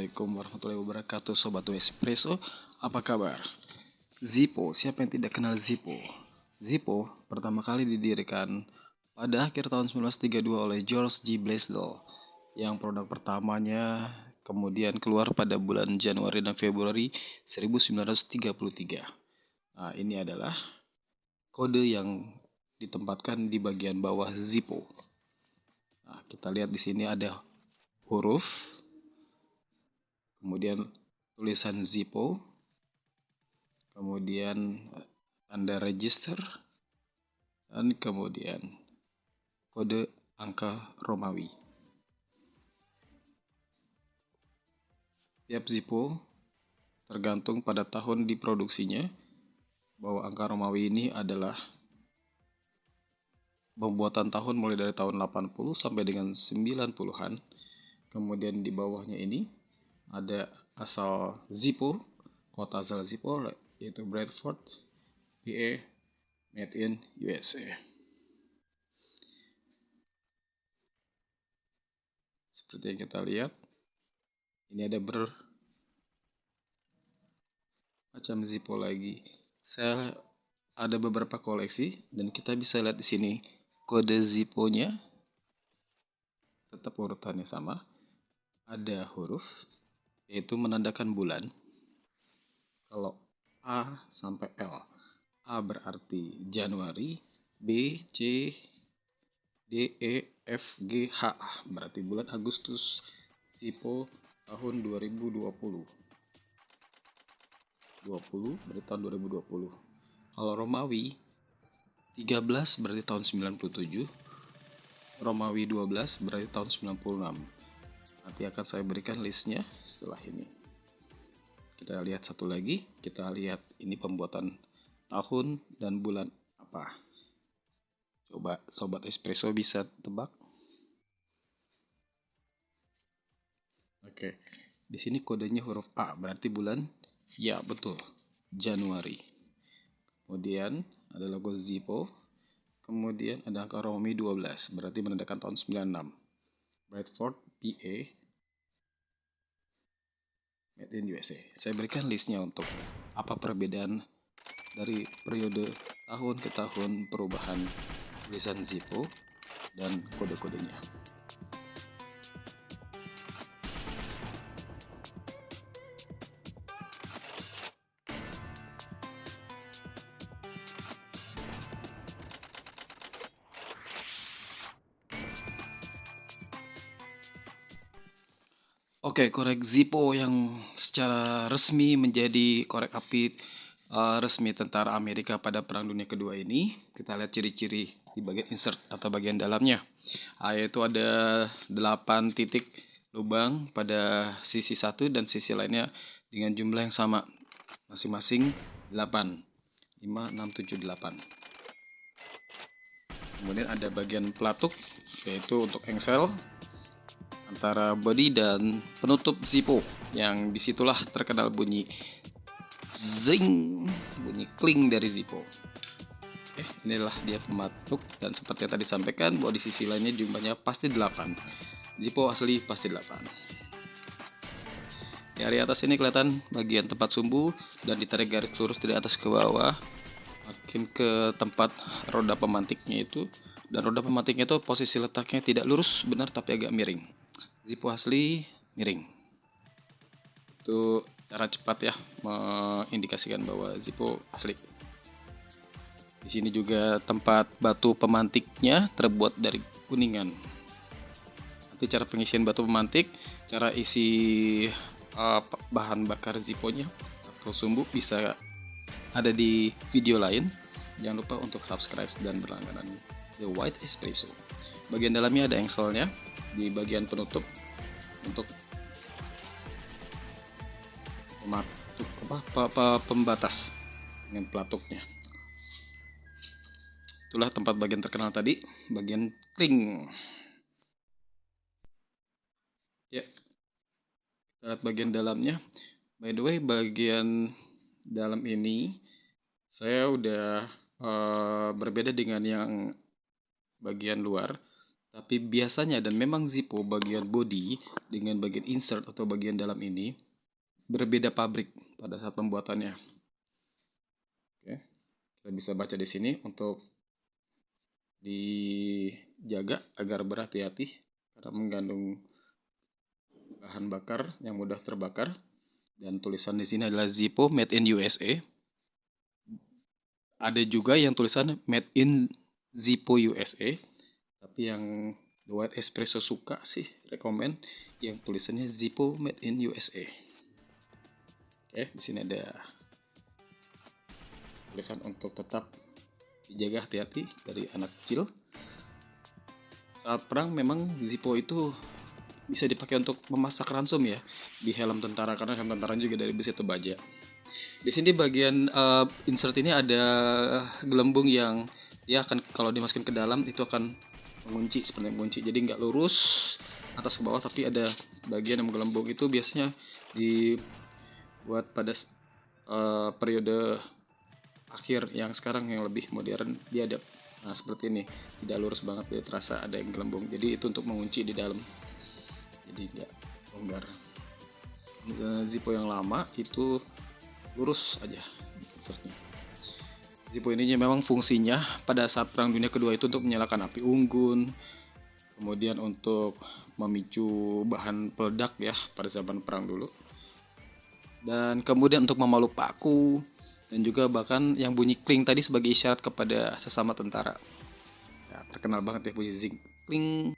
Assalamualaikum warahmatullahi wabarakatuh, Sobat Espresso. Apa kabar? Zippo, siapa yang tidak kenal Zippo? Zippo pertama kali didirikan pada akhir tahun 1932 oleh George G. Blaisdell, yang produk pertamanya kemudian keluar pada bulan Januari dan Februari 1933. Nah, ini adalah kode yang ditempatkan di bagian bawah Zippo. Nah, kita lihat di sini ada huruf, kemudian tulisan Zippo, kemudian tanda register, dan kemudian kode angka Romawi. Tiap Zippo tergantung pada tahun diproduksinya, bahwa angka Romawi ini adalah pembuatan tahun mulai dari tahun 80 sampai dengan 90-an. Kemudian di bawahnya ini ada asal Zippo, kota asal Zippo yaitu Bradford, PA, made in USA. Seperti yang kita lihat, ini ada macam Zippo lagi. Saya ada beberapa koleksi dan kita bisa lihat di sini kode Zippo-nya tetap urutannya sama. Ada huruf, yaitu menandakan bulan. Kalau A sampai L, A berarti Januari, B, C, D, E, F, G, H berarti bulan Agustus. Zippo tahun 2020 berarti tahun 2020. Kalau Romawi 13 berarti tahun 97, Romawi 12 berarti tahun 96. Nanti akan saya berikan listnya setelah ini. Kita lihat satu lagi, kita lihat ini pembuatan tahun dan bulan apa. Coba Sobat Espresso bisa tebak. Oke, di sini kodenya huruf A, berarti bulan, ya betul, Januari. Kemudian ada logo Zippo, kemudian ada angka Romawi 12, berarti menandakan tahun 96. Bradford, PA, made in USA. Saya berikan listnya untuk apa perbedaan dari periode tahun ke tahun perubahan tulisan Zippo dan kode-kodenya. Oke, korek Zippo yang secara resmi menjadi korek api resmi tentara Amerika pada Perang Dunia Kedua ini. Kita lihat ciri-ciri di bagian insert atau bagian dalamnya, yaitu ada 8 titik lubang pada sisi satu dan sisi lainnya dengan jumlah yang sama, masing-masing 8, 5, 6, 7, 8. Kemudian ada bagian pelatuk, yaitu untuk engsel antara body dan penutup Zippo, yang disitulah terkenal bunyi zing, bunyi kling dari Zippo. Oke, inilah dia pematuk, dan seperti yang tadi sampaikan bahwa di sisi lainnya jumlahnya pasti 8. Zippo asli pasti 8. Di area atas ini kelihatan bagian tempat sumbu dan ditarik garis lurus dari atas ke bawah makin ke tempat roda pemantiknya itu, dan roda pemantiknya itu posisi letaknya tidak lurus benar tapi agak miring. Zippo asli miring. Itu cara cepat ya mengindikasikan bahwa Zippo asli. Di sini juga tempat batu pemantiknya terbuat dari kuningan. Nanti cara pengisian batu pemantik, cara isi bahan bakar Zippo-nya atau sumbu bisa ada di video lain. Jangan lupa untuk subscribe dan berlangganan The White Espresso. Bagian dalamnya ada engselnya di bagian penutup untuk pembatas dengan pelatuknya. Itulah tempat bagian terkenal tadi, bagian kling. Ya, kita lihat bagian dalamnya. By the way, bagian dalam ini saya udah berbeda dengan yang bagian luar. Tapi biasanya dan memang Zippo bagian body dengan bagian insert atau bagian dalam ini berbeda pabrik pada saat pembuatannya. Oke, kita bisa baca di sini untuk dijaga agar berhati-hati karena mengandung bahan bakar yang mudah terbakar. Dan tulisan di sini adalah Zippo Made in USA. Ada juga yang tulisan Made in Zippo USA. Tapi yang The White Espresso suka sih, rekomend yang tulisannya Zippo Made in USA. Oke, di sini ada tulisan untuk tetap dijaga hati-hati dari anak kecil. Saat perang memang Zippo itu bisa dipakai untuk memasak ransum ya di helm tentara, karena helm tentara juga dari besi atau baja. Di sini bagian insert ini ada gelembung yang dia akan kalau dimasukin ke dalam itu akan mengunci seperti mengunci, jadi nggak lurus atas ke bawah, tapi ada bagian yang menggelembung. Itu biasanya dibuat pada periode akhir, yang sekarang yang lebih modern dia ada seperti ini, tidak lurus banget, dia terasa ada yang gelembung, jadi itu untuk mengunci di dalam, jadi nggak longgar. Zippo yang lama itu lurus aja insertnya. Zippo ini memang fungsinya pada saat Perang Dunia Kedua itu untuk menyalakan api unggun, kemudian untuk memicu bahan peledak ya pada zaman perang dulu, dan kemudian untuk memalu paku, dan juga bahkan yang bunyi kling tadi sebagai isyarat kepada sesama tentara. Ya, terkenal banget ya bunyi zing kling.